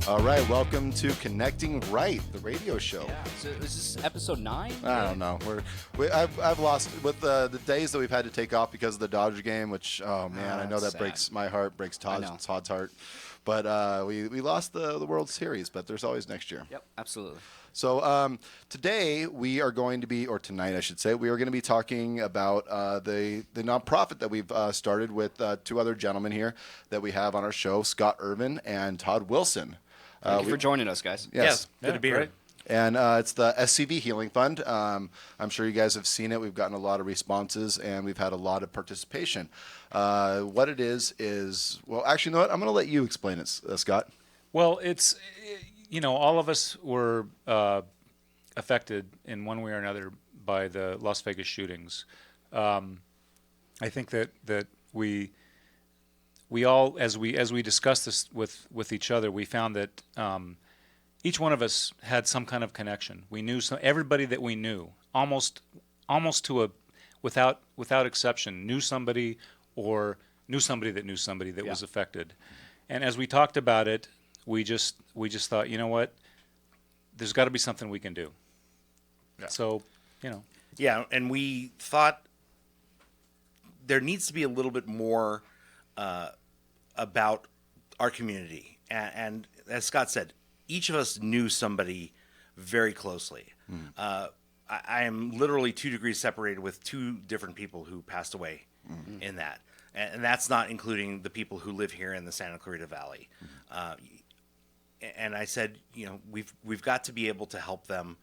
All right, welcome to Connecting Right, the radio show. Yeah. So is this episode 9? I don't know. I've lost with the days that we've had to take off because of the Dodger game, which I know that sad. breaks my heart, breaks Todd's heart. But we lost the World Series, but there's always next year. Yep, absolutely. So today we are going to be, or tonight I should say, we are going to be talking about the nonprofit that we've started with two other gentlemen here that we have on our show, Scott Ervin and Todd Wilson. Thank you for joining us, guys. Yes, good to be here. And it's the SCV Healing Fund. I'm sure you guys have seen it. We've gotten a lot of responses, and we've had a lot of participation. What it is, well, actually, you know what? I'm going to let you explain it, Scott. Well, it's, all of us were affected in one way or another by the Las Vegas shootings. I think that we all, as we discussed this with each other, we found that each one of us had some kind of connection. We knew everybody that we knew, almost to without exception, knew somebody or knew somebody that knew somebody that was affected. And as we talked about it, we just thought, you know what, there's got to be something we can do. Yeah. So, Yeah, and we thought there needs to be a little bit more about our community. And as Scott said, each of us knew somebody very closely. I am literally 2 degrees separated with 2 different people who passed away in that. And that's not including the people who live here in the Santa Clarita Valley. And I said, we've got to be able to help them.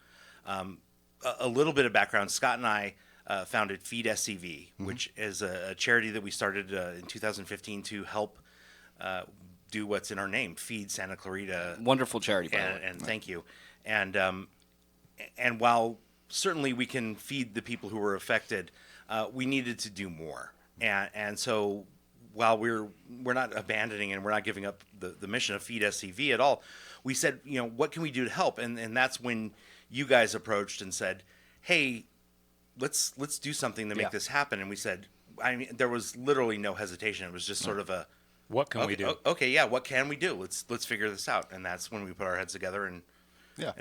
A little bit of background, Scott and I founded Feed SCV, which is a charity that we started in 2015 to help do what's in our name, Feed Santa Clarita. Wonderful charity, by the way. And thank you. And while certainly we can feed the people who were affected, we needed to do more. And so while we're not abandoning and we're not giving up the mission of Feed SCV at all, we said, what can we do to help? And that's when you guys approached and said, hey, let's do something to make this happen. And we said, there was literally no hesitation. It was just sort of a, what can we do? Okay, yeah, what can we do? Let's figure this out. And that's when we put our heads together and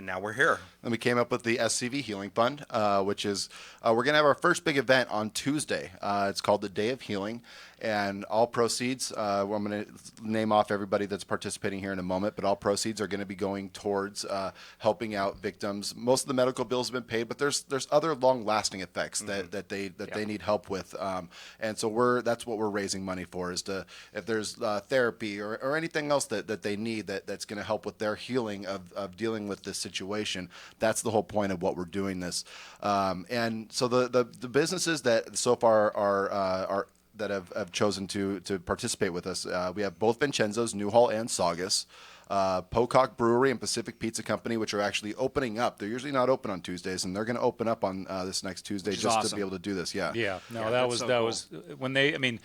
now we're here. And we came up with the SCV Healing Fund, which is we're going to have our first big event on Tuesday. It's called the Day of Healing, and all proceeds, I'm going to name off everybody that's participating here in a moment, but all proceeds are going to be going towards helping out victims. Most of the medical bills have been paid, but there's other long-lasting effects that they need help with, and so that's what we're raising money for, is to, if there's therapy or anything else that they need that's going to help with their healing of dealing with this situation. That's the whole point of what we're doing this. And so the businesses that so far are that have chosen to participate with us, we have both Vincenzo's, Newhall, and Saugus, Pocock Brewery and Pacific Pizza Company, which are actually opening up. They're usually not open on Tuesdays, and they're going to open up on this next Tuesday to be able to do this. Yeah. No, that was when they. I mean,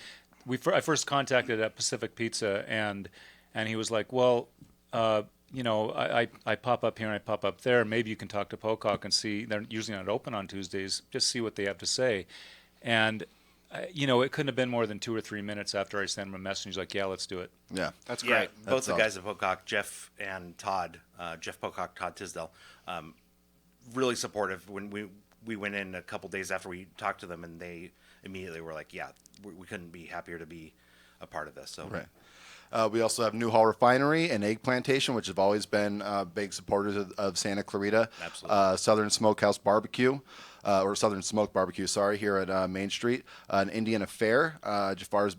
I first contacted at Pacific Pizza, and he was like, well. I pop up here and I pop up there. Maybe you can talk to Pocock and see. They're usually not open on Tuesdays. Just see what they have to say. And, it couldn't have been more than 2 or 3 minutes after I sent him a message. He's like, yeah, let's do it. Yeah. That's great. Both the guys at Pocock, Jeff and Todd, Jeff Pocock, Todd Tisdale, really supportive. When we went in a couple days after we talked to them, and they immediately were like, yeah, we couldn't be happier to be a part of this. So. Right. We also have Newhall Refinery and Egg Plantation, which have always been big supporters of Santa Clarita. Absolutely. Southern Smokehouse Barbecue, or Southern Smoke Barbecue, here at Main Street. An Indian Affair. Jafar's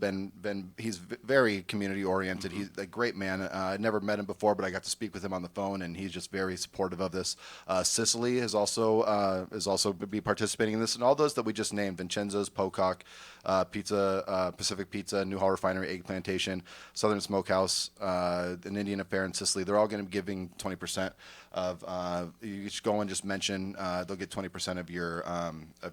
he's very community oriented. He's a great man. I never met him before, but I got to speak with him on the phone, and he's just very supportive of this. Sicily is also be participating in this, and all those that we just named: Vincenzo's, Pocock, Pacific Pizza, Newhall Refinery, Egg Plantation, Southern Smokehouse, an Indian Affair in Sicily. They're all going to be giving 20% of. You just go and just mention they'll get 20% of your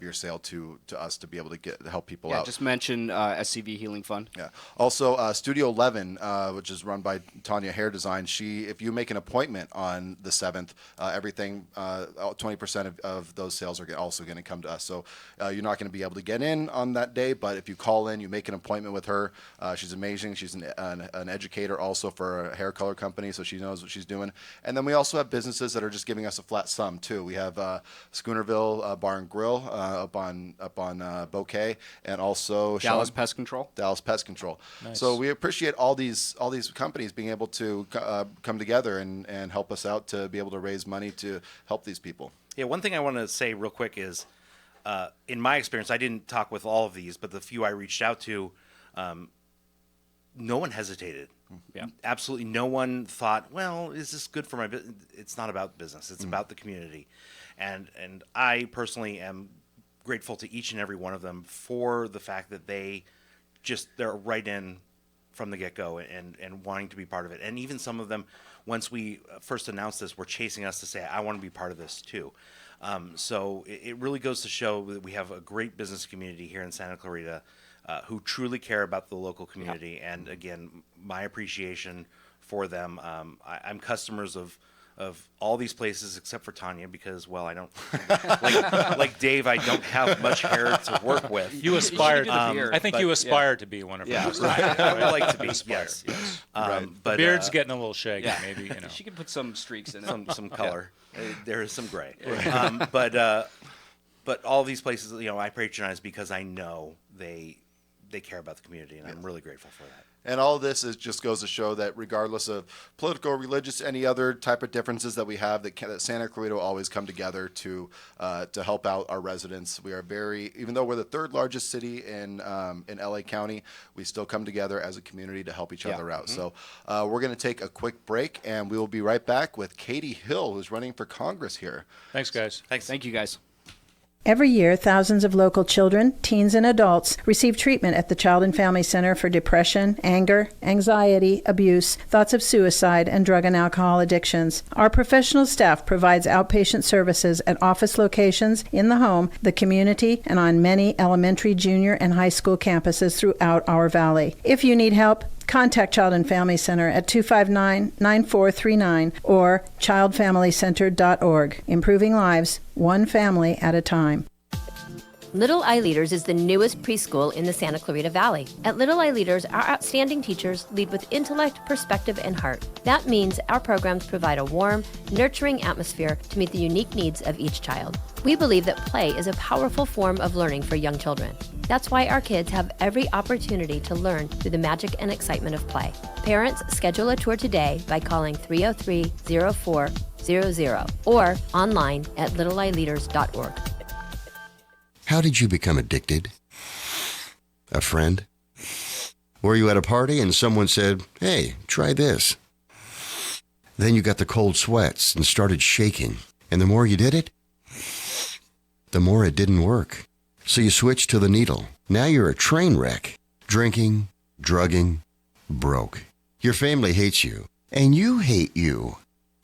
your sale to us to be able to help people Yeah, out. just mention SCV Healing Fund. Yeah. Also, Studio 11, which is run by Tanya Hair Design. If you make an appointment on the 7th, everything 20% of those sales are also going to come to us. So you're not going to be able to get in on that day, but if you call in, you make an appointment with her. She's amazing. She's an educator also for a hair color company, so she knows what she's doing. And then we also have businesses that are just giving us a flat sum too. We have Schoonerville Bar and Grill up on Bouquet, and also Dallas Pest Control. Dallas Pest Control. Nice. So we appreciate all these companies being able to come together and help us out to be able to raise money to help these people. Yeah, one thing I want to say real quick is, in my experience, I didn't talk with all of these, but the few I reached out to, no one hesitated. Yeah. Absolutely no one thought, well, is this good for my business? It's not about business. It's about the community. And I personally am grateful to each and every one of them for the fact that they're right in from the get-go and wanting to be part of it. And even some of them, once we first announced this, were chasing us to say, I want to be part of this too. So it really goes to show that we have a great business community here in Santa Clarita who truly care about the local community. Yeah. And again, my appreciation for them. I'm customers of all these places except for Tanya because, well, I don't like Dave. I don't have much hair to work with. You aspire. I think you aspire to be one of Yeah. those. Right. I would like to be. Yes. Right. But Beard's getting a little shaggy, Yeah. maybe. She could put some streaks in it. some color. There is some gray. But all these places, I patronize because I know they care about the community, and I'm really grateful for that. And all of this just goes to show that regardless of political, religious, any other type of differences that we have, that Santa Clarita will always come together to help out our residents. We are even though we're the third largest city in LA County, we still come together as a community to help each other out. So we're going to take a quick break, and we will be right back with Katie Hill, who's running for Congress here. Thanks, guys. Thanks. Thank you, guys. Every year, thousands of local children, teens, and adults receive treatment at the Child and Family Center for depression, anger, anxiety, abuse, thoughts of suicide, and drug and alcohol addictions. Our professional staff provides outpatient services at office locations, in the home, the community, and on many elementary, junior, and high school campuses throughout our valley. If you need help, contact Child and Family Center at 259-9439 or childfamilycenter.org. Improving lives, one family at a time. Little Eye Leaders is the newest preschool in the Santa Clarita Valley. At Little Eye Leaders, our outstanding teachers lead with intellect, perspective, and heart. That means our programs provide a warm, nurturing atmosphere to meet the unique needs of each child. We believe that play is a powerful form of learning for young children. That's why our kids have every opportunity to learn through the magic and excitement of play. Parents, schedule a tour today by calling 303-0400 or online at littleeyeleaders.org. How did you become addicted? A friend? Were you at a party and someone said, "Hey, try this"? Then you got the cold sweats and started shaking. And the more you did it, the more it didn't work. So you switched to the needle. Now you're a train wreck. Drinking, drugging, broke. Your family hates you, and you hate you.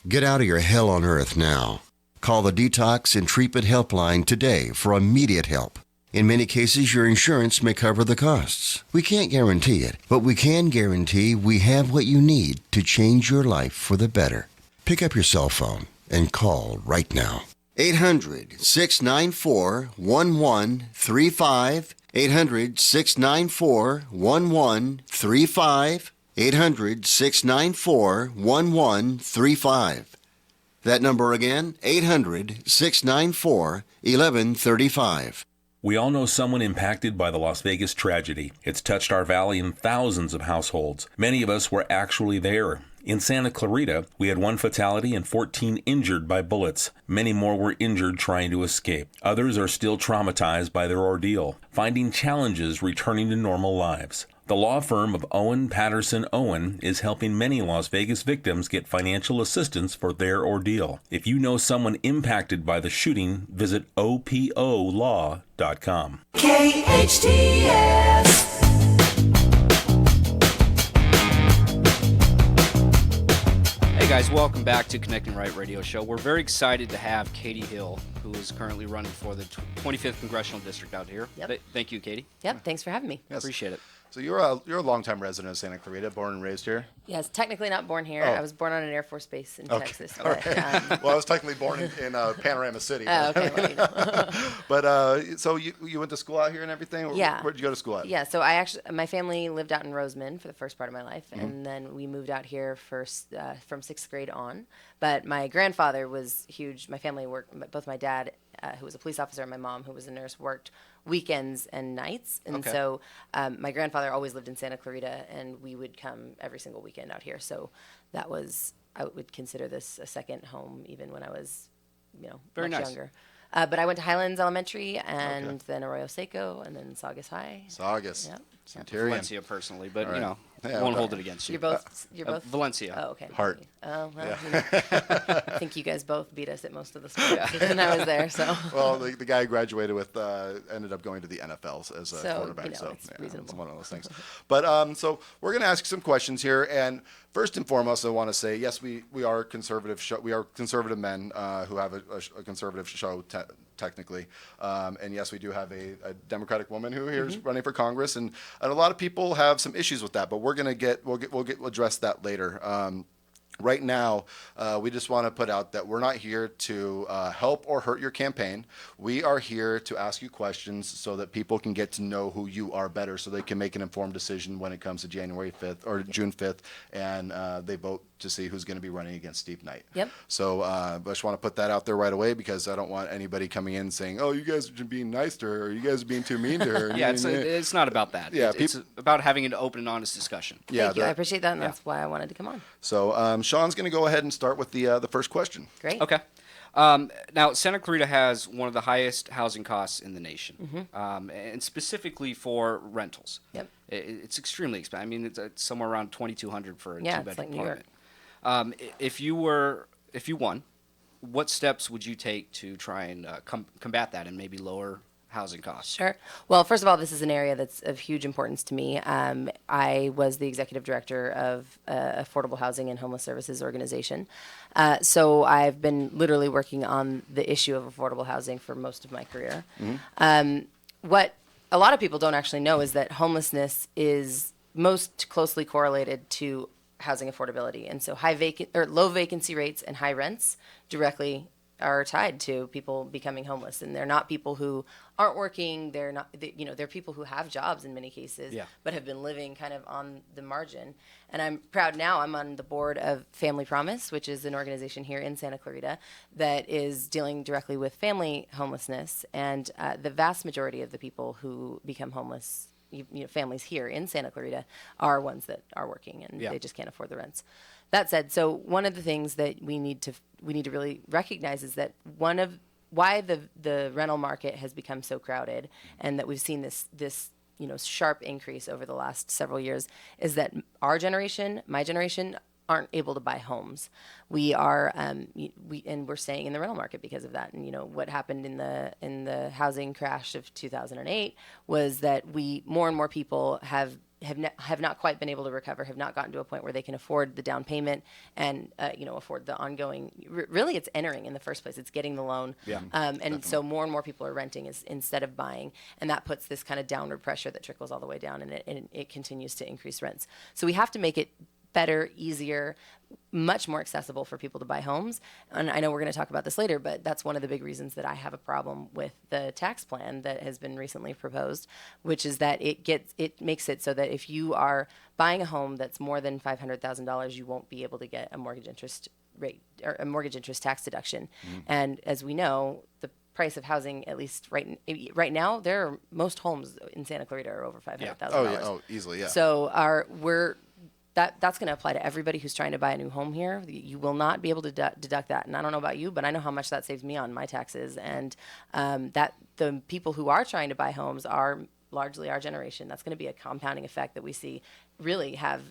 Get out of your hell on earth now. Call the Detox and Treatment Helpline today for immediate help. In many cases, your insurance may cover the costs. We can't guarantee it, but we can guarantee we have what you need to change your life for the better. Pick up your cell phone and call right now. 800-694-1135. 800-694-1135. 800-694-1135. That number again, 800-694-1135. We all know someone impacted by the Las Vegas tragedy. It's touched our valley in thousands of households. Many of us were actually there. In Santa Clarita, we had 1 fatality and 14 injured by bullets. Many more were injured trying to escape. Others are still traumatized by their ordeal, finding challenges returning to normal lives. The law firm of Owen Patterson Owen is helping many Las Vegas victims get financial assistance for their ordeal. If you know someone impacted by the shooting, visit opolaw.com. Hey guys, welcome back to Connecting Right Radio Show. We're very excited to have Katie Hill, who is currently running for the 25th Congressional District out here. Yep. Thank you, Katie. Yep, thanks for having me. Yes. Appreciate it. So you're a longtime resident of Santa Clarita, born and raised here. Yes, technically not born here. Oh. I was born on an Air Force base in Texas. All But, right. Well, I was technically born in Panorama City. oh, okay. Well, you know. But so you went to school out here and everything? Yeah. Where'd you go to school at? Yeah, so my family lived out in Roseman for the first part of my life, and then we moved out here first from 6th grade on. But my grandfather was huge. My family worked, both my dad, who was a police officer, and my mom, who was a nurse, worked weekends and nights. And Okay. so my grandfather always lived in Santa Clarita, and we would come every single weekend out here. So that was, I would consider this a second home, even when I was, Very much nice. younger. But I went to Highlands Elementary, and then Arroyo Seco, and then Saugus High. Saugus. Yep. Centurion. Valencia personally, but All right. I won't hold it against you. You're both Valencia. Oh, okay. Heart. Oh, well, I think you guys both beat us at most of the sports when I was there. So. Well, the guy I graduated with ended up going to the NFL as a So, quarterback. it's reasonable. It's one of those things. But so we're going to ask you some questions here, and first and foremost, I want to say yes, we are conservative. We are conservative men who have a conservative show. Technically, and yes, we do have a Democratic woman who here is running for Congress, and a lot of people have some issues with that. But we'll address that later. Right now, we just want to put out that we're not here to help or hurt your campaign. We are here to ask you questions so that people can get to know who you are better, so they can make an informed decision when it comes to January 5th or June 5th, and they vote to see who's going to be running against Steve Knight. Yep. So I just want to put that out there right away, because I don't want anybody coming in saying, "Oh, you guys are being nice to her," or "You guys are being too mean to her." Yeah, it's not about that. Yeah, It's about having an open and honest discussion. Yeah, Thank you. I appreciate that, and that's why I wanted to come on. So Sean's going to go ahead and start with the first question. Great. Okay. Now, Santa Clarita has one of the highest housing costs in the nation, and specifically for rentals. Yep. It's extremely expensive. I mean, it's somewhere around $2,200 for a Yeah, two-bedroom it's like New apartment. York. If you won, what steps would you take to try and combat that and maybe lower housing costs? Sure. Well, first of all, this is an area that's of huge importance to me. I was the executive director of Affordable Housing and Homeless Services Organization. So I've been literally working on the issue of affordable housing for most of my career. What a lot of people don't actually know is that homelessness is most closely correlated to housing affordability. And so low vacancy rates and high rents directly are tied to people becoming homeless. And they're not people who aren't working. They're people who have jobs in many cases, but have been living kind of on the margin. And I'm proud now I'm on the board of Family Promise, which is an organization here in Santa Clarita that is dealing directly with family homelessness. And the vast majority of the people who become homeless, families here in Santa Clarita, are ones that are working, and they just can't afford the rents. That said, so one of the things that we need to really recognize is that why the rental market has become so crowded, and that we've seen this sharp increase over the last several years, is that our generation, my generation, aren't able to buy homes. We are, we're staying in the rental market because of that. And what happened in the housing crash of 2008 was that more and more people have not quite been able to recover, have not gotten to a point where they can afford the down payment and afford the ongoing. Really, it's entering in the first place. It's getting the loan. Yeah. And so more and more people are renting instead of buying, and that puts this kind of downward pressure that trickles all the way down, and it continues to increase rents. So we have to make it better, easier, much more accessible for people to buy homes. And I know we're going to talk about this later, but that's one of the big reasons that I have a problem with the tax plan that has been recently proposed, which is that it makes it so that if you are buying a home that's more than $500,000, you won't be able to get a mortgage interest rate or a mortgage interest tax deduction. And as we know, the price of housing, at least right now, most homes in Santa Clarita are over $500,000. Oh, easily, yeah. So that's going to apply to everybody who's trying to buy a new home here. You will not be able to deduct that. And I don't know about you, but I know how much that saves me on my taxes. And that the people who are trying to buy homes are largely our generation. That's going to be a compounding effect that we see really have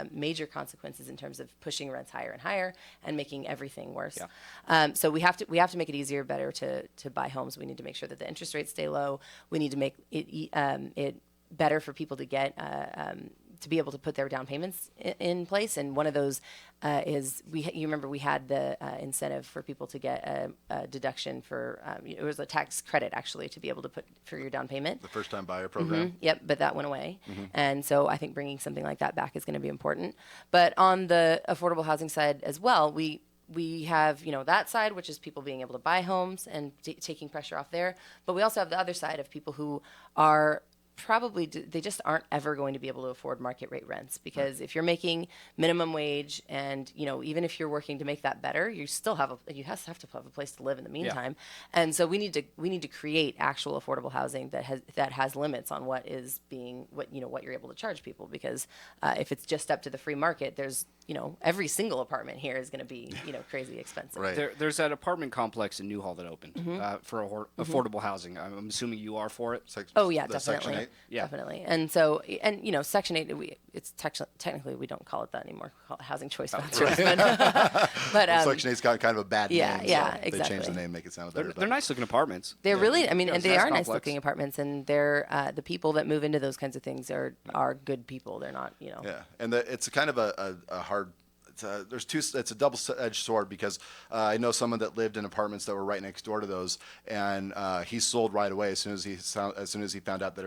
major consequences in terms of pushing rents higher and higher and making everything worse. Yeah. So we have to make it easier, better to buy homes. We need to make sure that the interest rates stay low. We need to make it better for people to get to be able to put their down payments in place. And one of those is you remember we had the incentive for people to get a deduction for it was a tax credit actually to be able to put for your down payment. The first time buyer program. Yep, but that went away. And so I think bringing something like that back is going to be important. But on the affordable housing side as well, we have, that side, which is people being able to buy homes and taking pressure off there. But we also have the other side of people who are they just aren't ever going to be able to afford market rate rents, because if you're making minimum wage and even if you're working to make that better, you still have to have a place to live in the meantime. And so we need to create actual affordable housing that has limits on what you're able to charge people, because if it's just up to the free market, there's every single apartment here is going to be crazy expensive. Right. There's that apartment complex in Newhall that opened for affordable housing. I'm assuming you are for it. Oh yeah, The definitely. Section 8? Yeah. Definitely. And so, Section 8, it's technically we don't call it that anymore. We call it housing choice vouchers. But Section 8's got kind of a bad yeah, name. yeah, so exactly. They changed the name, make it sound better. They're nice looking apartments. They're really, and it's they nice are nice complex. looking apartments, and they're the people that move into those kinds of things are good people. They're not, Yeah, and it's kind of a hard. It's a double-edged sword, because I know someone that lived in apartments that were right next door to those, and he sold right away as soon as he found out that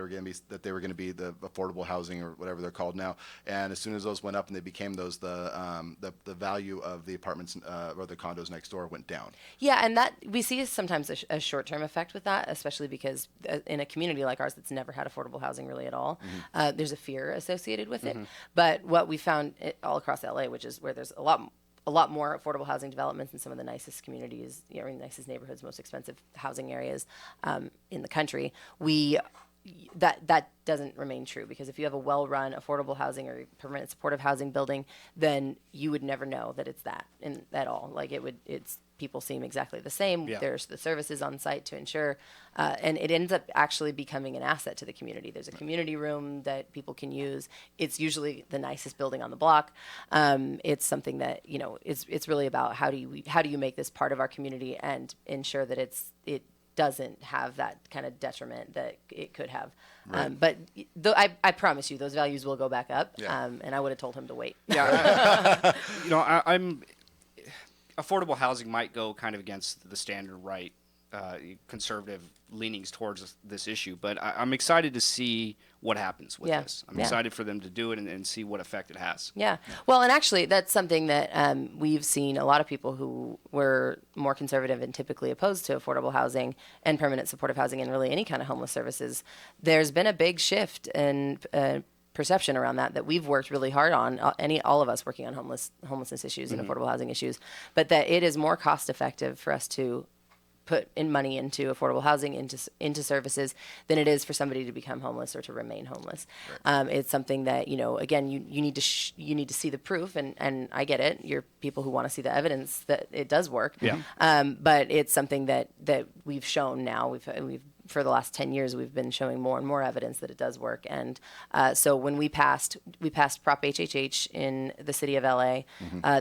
they were going to be the affordable housing, or whatever they're called now. And as soon as those went up and they became those, the value of the apartments or the condos next door went down. Yeah, and that we see sometimes a short-term effect with that, especially because in a community like ours that's never had affordable housing really at all, there's a fear associated with it. But what we found all across LA, which is where there's a lot more affordable housing developments in some of the nicest communities, nicest neighborhoods, most expensive housing areas in the country, that doesn't remain true, because if you have a well-run affordable housing or permanent supportive housing building, then you would never know that it's that at all. Like it's people seem exactly the same. Yeah. There's the services on site to ensure, and it ends up actually becoming an asset to the community. There's a community room that people can use. It's usually the nicest building on the block. It's something that it's really about how do you make this part of our community and ensure that it doesn't have that kind of detriment that it could have. Right. But I promise you, those values will go back up. Yeah. And I would have told him to wait. Yeah, I'm affordable housing might go kind of against the standard right conservative leanings towards this issue, but I'm excited to see what happens with this. I'm excited for them to do it and see what effect it has. Yeah. Well, and actually, that's something that we've seen a lot of people who were more conservative and typically opposed to affordable housing and permanent supportive housing and really any kind of homeless services. There's been a big shift in perception around that we've worked really hard on, all of us working on homelessness issues and affordable housing issues, but that it is more cost effective for us to put in money into affordable housing, into services, than it is for somebody to become homeless or to remain homeless. Right. It's something that again, you need to see the proof, and I get it. You're people who want to see the evidence that it does work. Yeah. But it's something that we've shown now. We've for the last 10 years, we've been showing more and more evidence that it does work. And so when we passed Prop HHH in the city of LA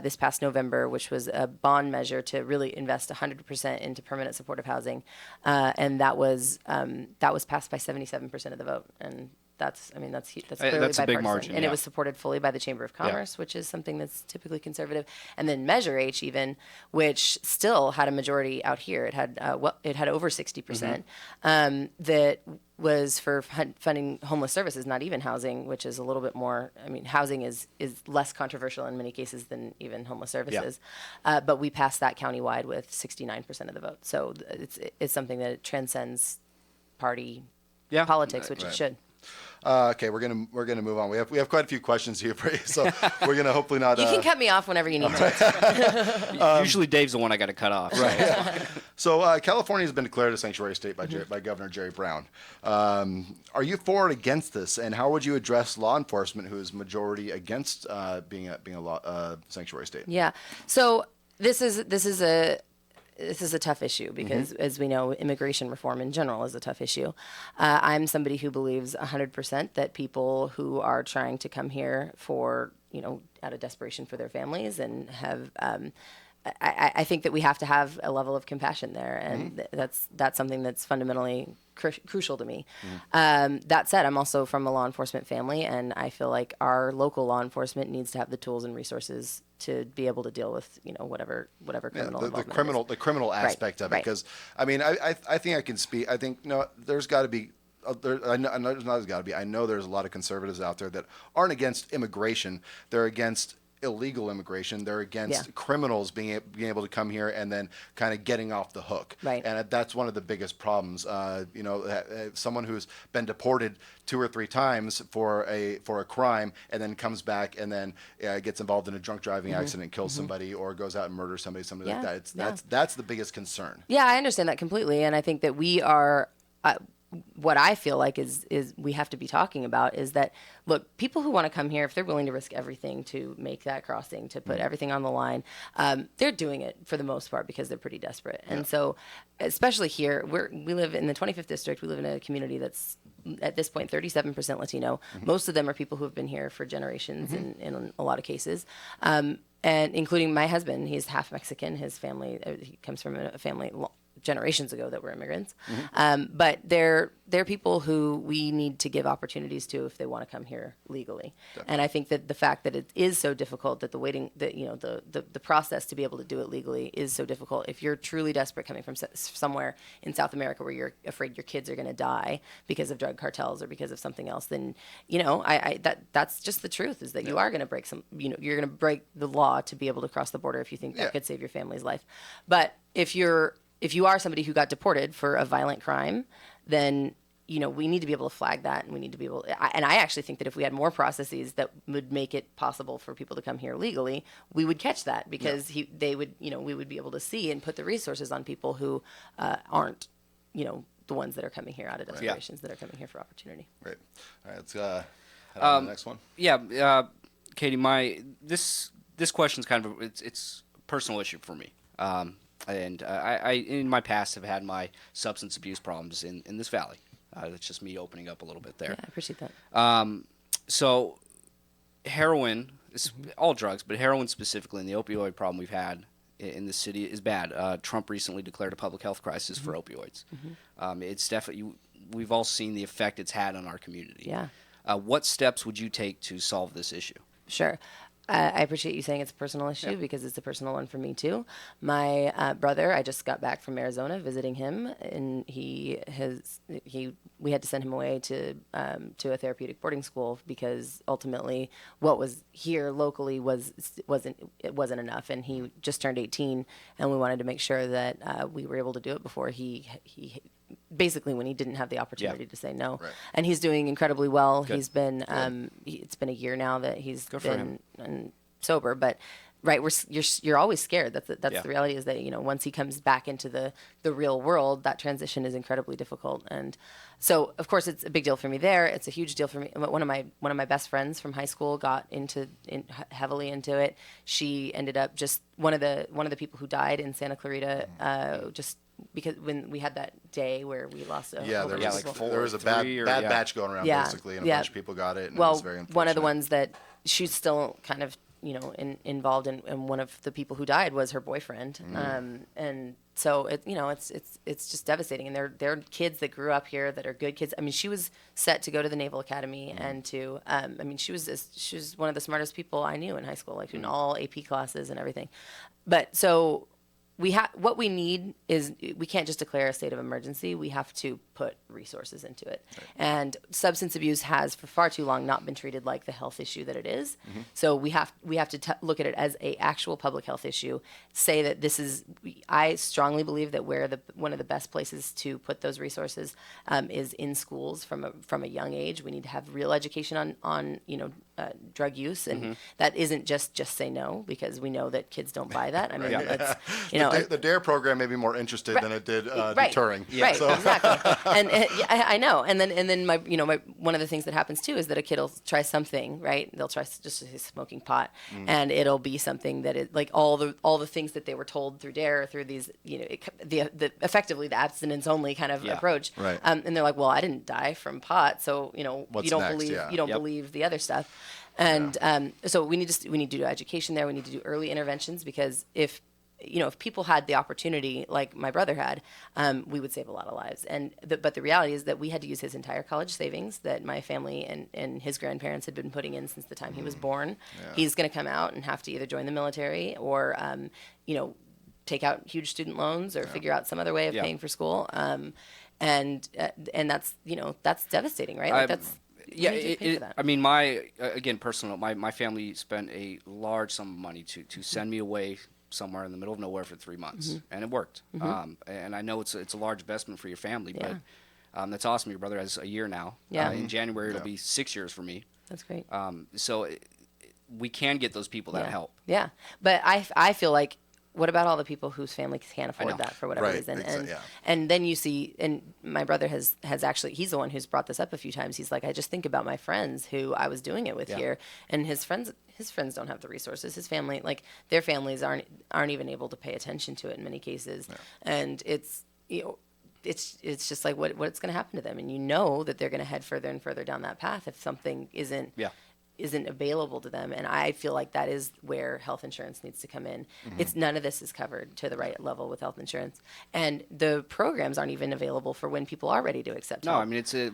this past November, which was a bond measure to really invest 100% into permanent supportive housing, and that was passed by 77% of the vote. And that's clearly that's a big bipartisan. margin, And yeah. it was supported fully by the Chamber of Commerce, which is something that's typically conservative. And then Measure H, even, which still had a majority out here. It had over 60%. That was for funding homeless services, not even housing, which is a little bit more. I mean, housing is less controversial in many cases than even homeless services. Yeah. But we passed that countywide with 69% of the vote. So it's something that transcends party politics, which it should. Okay, we're gonna move on. We have quite a few questions here for you, so we're gonna hopefully not. You can cut me off whenever you need to. Usually Dave's the one I got to cut off. Right. So California has been declared a sanctuary state by Governor Jerry Brown. Are you for or against this, and how would you address law enforcement who is majority against being a sanctuary state? Yeah. So this is a tough issue because, as we know, immigration reform in general is a tough issue. I'm somebody who believes 100% that people who are trying to come here for, out of desperation for their families and have I think that we have to have a level of compassion there, and that's something that's fundamentally crucial to me. That said, I'm also from a law enforcement family, and I feel like our local law enforcement needs to have the tools and resources to be able to deal with whatever criminal the criminal aspect of it. Because I mean, I think I can speak. I think there's got to be. I know there's got to be. I know there's a lot of conservatives out there that aren't against immigration. They're against illegal immigration. They're against criminals being able to come here and then kind of getting off the hook. Right. And that's one of the biggest problems. Someone who's been deported 2 or 3 times for a crime and then comes back and then gets involved in a drunk driving accident, kills somebody, or goes out and murders somebody, something like that. That's the biggest concern. Yeah, I understand that completely, and I think that we are. What I feel like is we have to be talking about is that, look, people who want to come here, if they're willing to risk everything to make that crossing, to put everything on the line, they're doing it for the most part because they're pretty desperate. And so, especially here, we live in the 25th district. We live in a community that's at this point 37% Latino. Most of them are people who have been here for generations in a lot of cases. And including my husband, he's half Mexican. His family, he comes from a family generations ago that were immigrants. But they're people who we need to give opportunities to if they want to come here legally. Definitely. And I think that the fact that it is so difficult, that the process to be able to do it legally is so difficult. If you're truly desperate coming from somewhere in South America where you're afraid your kids are going to die because of drug cartels or because of something else, then that's just the truth, is that you are going to break you're going to break the law to be able to cross the border if you think that could save your family's life. But if you are somebody who got deported for a violent crime, then we need to be able to flag that, and we need to be able. And I actually think that if we had more processes that would make it possible for people to come here legally, we would catch that, because we would be able to see and put the resources on people who aren't the ones that are coming here out of desperations, that are coming here for opportunity. Right. All right. Let's head on to the next one. Yeah, Katie, this question's kind of it's a personal issue for me. And I in my past have had my substance abuse problems in this valley. It's just me opening up a little bit there. Yeah, I appreciate that. So heroin, all drugs, but heroin specifically, and the opioid problem we've had in the city is bad. Trump recently declared a public health crisis for opioids. It's definitely, we've all seen the effect it's had on our community. Yeah. What steps would you take to solve this issue? Sure. I appreciate you saying it's a personal issue, because it's a personal one for me too. My brother, I just got back from Arizona visiting him, and we had to send him away to a therapeutic boarding school, because ultimately what was here locally wasn't enough, and he just turned 18, and we wanted to make sure that we were able to do it before he basically when he didn't have the opportunity to say no. Right. And he's doing incredibly well. Good. He's been it's been a year now that he's been sober, but you're always scared. That's the reality, is that once he comes back into the real world, that transition is incredibly difficult. And so of course it's a big deal for me there. It's a huge deal for me. One of my best friends from high school got heavily into it. She ended up just one of the people who died in Santa Clarita just because when we had that day where we lost there was a bad batch going around basically, and a bunch of people got it. And it was very unfortunate. One of the ones that she's still kind of involved in, and one of the people who died was her boyfriend, and so it's just devastating. And they're kids that grew up here that are good kids. I mean, she was set to go to the Naval Academy and to she was one of the smartest people I knew in high school, like in all AP classes and everything. But so what we need is, we can't just declare a state of emergency. We have to put resources into it. Right. And substance abuse has for far too long not been treated like the health issue that it is. So we have to look at it as a actual public health issue. Say that this is. I strongly believe that one of the best places to put those resources is in schools from a young age. We need to have real education on drug use, and that isn't just say no, because we know that kids don't buy that. I mean, the DARE program may be more interested than it did deterring. Right, so. Exactly. And I know. And then my one of the things that happens too is that a kid will try something, right? They'll try just smoking pot, and it'll be something that it, like all the things that they were told through DARE, through these the effectively the abstinence only kind of approach, right? And they're like, well, I didn't die from pot, so What's you don't next? believe Yeah. you don't believe the other stuff. And so we need to do education there. We need to do early interventions, because if if people had the opportunity like my brother had, we would save a lot of lives. But the reality is that we had to use his entire college savings that my family and his grandparents had been putting in since the time he was born. Yeah. He's going to come out and have to either join the military or, take out huge student loans or figure out some other way of paying for school. And that's devastating, right? Like that's Yeah, you need to pay for that. I mean, my family spent a large sum of money to send me away somewhere in the middle of nowhere for 3 months, and it worked. And I know it's a large investment for your family, but that's awesome. Your brother has a year now. Yeah. In January, it'll be 6 years for me. That's great. So we can get those people that help. Yeah, but I feel like, what about all the people whose families can't afford that for whatever Right, reason? exactly, And then you see, and my brother has actually, he's the one who's brought this up a few times. He's like, I just think about my friends who I was doing it with here, and his friends don't have the resources. His family, like their families aren't even able to pay attention to it in many cases, and it's it's just like what's going to happen to them, and that they're going to head further and further down that path if something isn't available to them. And I feel like that is where health insurance needs to come in. It's none of this is covered to the right level with health insurance, and the programs aren't even available for when people are ready to accept help. I mean, it's a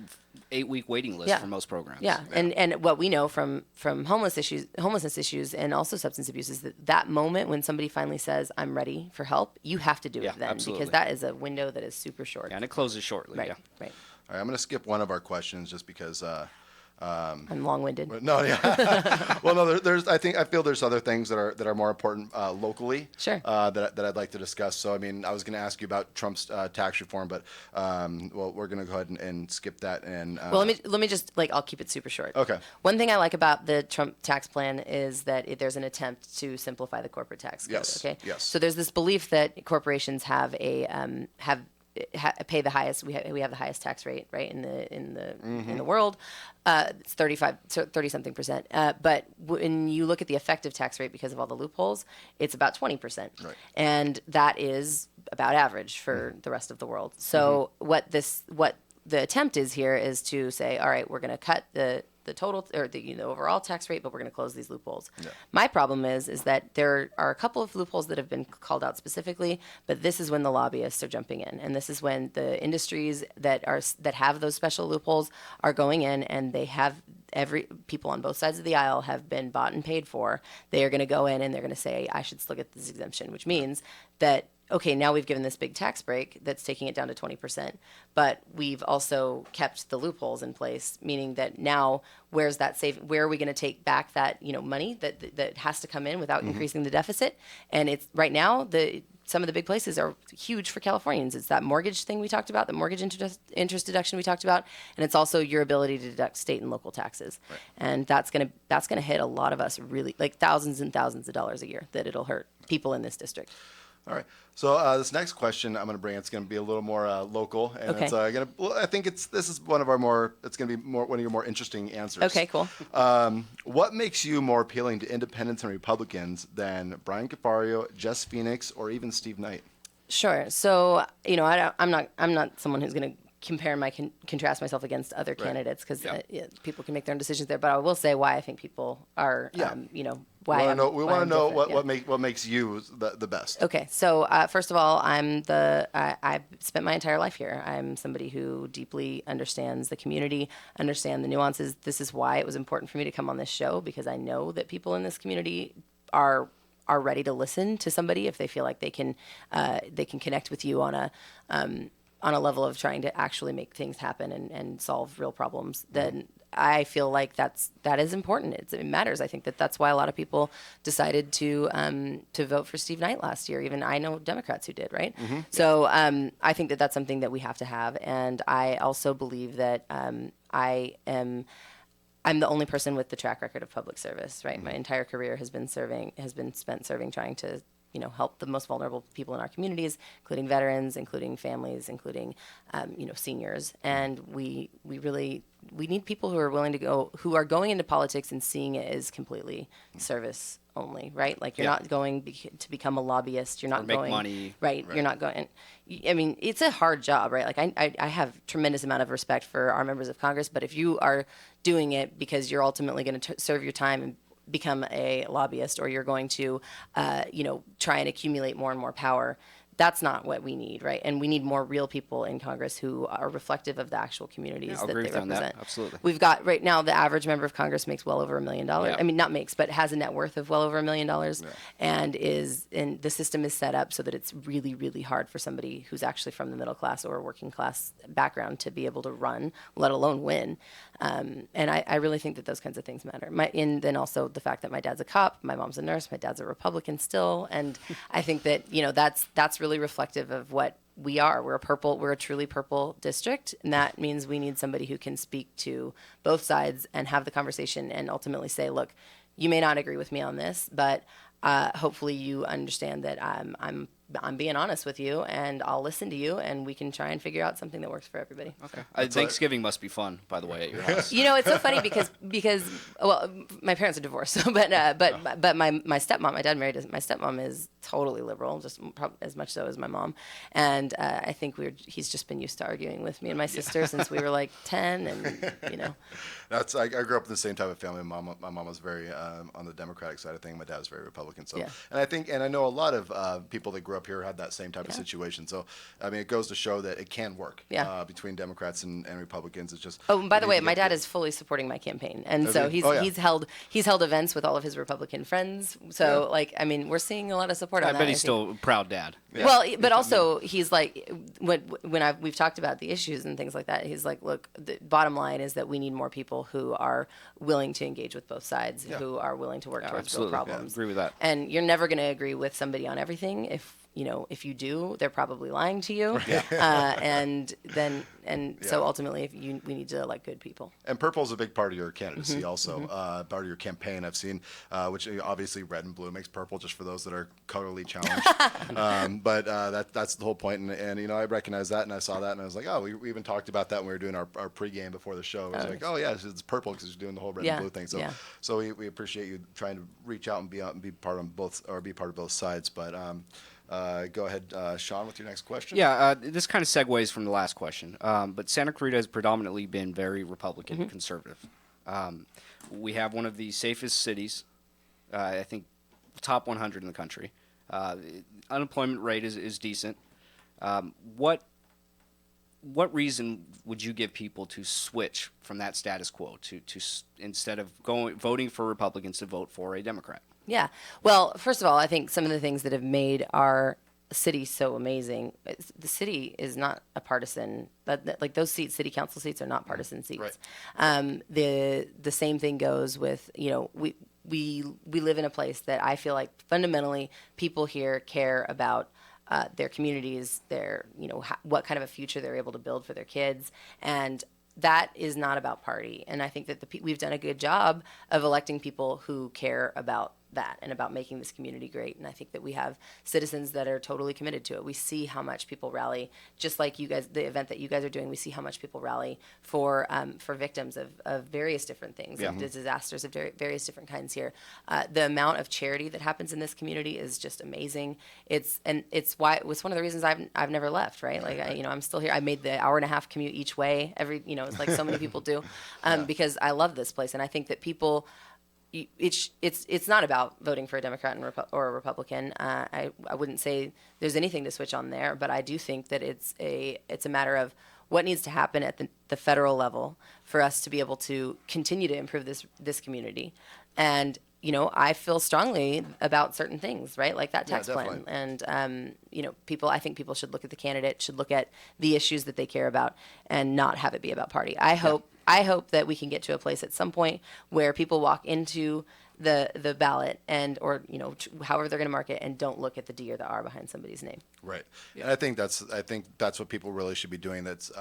8-week waiting list for most programs. And what we know from homelessness issues and also substance abuse is that moment when somebody finally says, I'm ready for help, you have to do it then, absolutely. because that is a window that is super short. And it closes shortly. Right. All right, I'm going to skip one of our questions just because I'm long-winded. no, yeah. Well, no, I feel there's other things that are more important locally. Sure. That I'd like to discuss. So, I mean, I was going to ask you about Trump's tax reform, but we're going to go ahead and skip that. And well, let me just I'll keep it super short. Okay. One thing I like about the Trump tax plan is that there's an attempt to simplify the corporate tax code. Yes. Okay. Yes. So there's this belief that corporations have pay the highest. We have the highest tax rate, right, in the world. It's 30-something%. But when you look at the effective tax rate, because of all the loopholes, it's about 20%, Right. and that is about average for the rest of the world. So what the attempt is here is to say, all right, we're going to cut the total or the overall tax rate, but we're going to close these loopholes. Yeah. My problem is that there are a couple of loopholes that have been called out specifically, but this is when the lobbyists are jumping in, and this is when the industries that have those special loopholes are going in, and they have people on both sides of the aisle have been bought and paid for. They are going to go in and they're going to say, I should still get this exemption, which means that, okay, now we've given this big tax break that's taking it down to 20%, but we've also kept the loopholes in place, meaning that now where's that where are we going to take back that money that has to come in without increasing the deficit? And it's right now some of the big places are huge for Californians. It's that mortgage thing we talked about, the mortgage interest deduction we talked about, and it's also your ability to deduct state and local taxes. Right. And that's gonna hit a lot of us really, like thousands and thousands of dollars a year that it'll hurt people in this district. All right. So this next question I'm going to bring, it's going to be a little more local, and Okay. it's I think this is one of our more. It's going to be one of your more interesting answers. Okay, cool. What makes you more appealing to independents and Republicans than Brian Cafario, Jess Phoenix, or even Steve Knight? Sure. So I'm not someone who's going to compare contrast myself against other candidates, because people can make their own decisions there. But I will say why I think people are why we want to know different. what makes you the best. Okay, so first of all, I spent my entire life here. I'm somebody who deeply understands the community, understand the nuances. This is why it was important for me to come on this show, because I know that people in this community are ready to listen to somebody if they feel like they can connect with you on a level of trying to actually make things happen and solve real problems. Then I feel like that is important. It matters. I think that's why a lot of people decided to vote for Steve Knight last year. Even I know Democrats who did, right? So I think that's something that we have to have. And I also believe that I'm the only person with the track record of public service, right? My entire career has been spent serving, trying to help the most vulnerable people in our communities, including veterans, including families, including seniors. And we need people who are willing to who are going into politics and seeing it as completely service only, right? Like you're not going to become a lobbyist. You're not make going money. Right. You're not going. I mean, it's a hard job, right? Like I have tremendous amount of respect for our members of Congress, but if you are doing it because you're ultimately going to serve your time become a lobbyist or you're going to, try and accumulate more and more power. That's not what we need, right? And we need more real people in Congress who are reflective of the actual communities I'll that agree they with you on that. represent. Absolutely. We've got right now the average member of Congress makes well over $1 million. Yeah. I mean, not makes, but has a net worth of well over $1 million, and the system is set up so that it's really, really hard for somebody who's actually from the middle class or a working class background to be able to run, let alone win. And I really think that those kinds of things matter. And then also the fact that my dad's a cop, my mom's a nurse, my dad's a Republican still, and I think that that's really reflective of what we are. We're a truly purple district, and that means we need somebody who can speak to both sides and have the conversation and ultimately say, look, you may not agree with me on this, but hopefully you understand that I'm being honest with you, and I'll listen to you, and we can try and figure out something that works for everybody. Okay. Thanksgiving must be fun, by the way, at your house. It's so funny because well, my parents are divorced, so, but my stepmom, my dad married my stepmom is totally liberal, just as much so as my mom, and I think he's just been used to arguing with me and my sister since we were like 10, and I grew up in the same type of family. My mom was very on the Democratic side of things. My dad was very Republican. So, and I know a lot of people that grew up here had that same type of situation. So, I mean, it goes to show that it can work between Democrats and Republicans. It's just. Oh, and by the way, my dad is fully supporting my campaign, and so he's held events with all of his Republican friends. So, we're seeing a lot of support. I on that. bet he's still a proud dad. Yeah. Well, but also he's like, we've talked about the issues and things like that. He's like, look, the bottom line is that we need more people who are willing to engage with both sides, who are willing to work towards real problems. Agree with that. And you're never going to agree with somebody on everything. If you do, they're probably lying to you. So ultimately, we need to elect good people. And purple is a big part of your candidacy, also part of your campaign. I've seen, which obviously red and blue makes purple, just for those that are colorly challenged. But that's the whole point. And I recognize that, and I saw that, and I was like, oh, we even talked about that when we were doing our pregame before the show. It was like, oh yeah, it's purple because you're doing the whole red and blue thing. So we appreciate you trying to reach out and be part of both sides. But go ahead, Sean, with your next question. Yeah, this kind of segues from the last question. But Santa Clarita has predominantly been very Republican and conservative. We have one of the safest cities, I think, top 100 in the country. Unemployment rate is decent. What reason would you give people to switch from that status quo to instead of voting for Republicans to vote for a Democrat? Yeah. Well, first of all, I think some of the things that have made our city so amazing, the city is not a partisan, like those city council seats are not partisan seats. Right. The same thing goes with, we live in a place that I feel like fundamentally people here care about their communities, their, what kind of a future they're able to build for their kids. And that is not about party. And I think that we've done a good job of electing people who care about that and about making this community great. And I think that we have citizens that are totally committed to it. We see how much people rally, just like you guys, the event that you guys are doing, we see how much people rally for victims of various different things, of disasters of various different kinds here. The amount of charity that happens in this community is just amazing. It's one of the reasons I've never left, right? Like, I'm still here. I made the hour-and-a-half commute each way it's like so many people do, because I love this place. And I think that people, it's not about voting for a Democrat or a Republican. I wouldn't say there's anything to switch on there, but I do think that it's a matter of what needs to happen at the federal level for us to be able to continue to improve this community. And I feel strongly about certain things, right? Like that tax plan. And I think people should look at the candidate, should look at the issues that they care about, and not have it be about party. I hope that we can get to a place at some point where people walk into the ballot or however they're going to mark it, and don't look at the D or the R behind somebody's name. Right. Yeah. And I think that's what people really should be doing. That's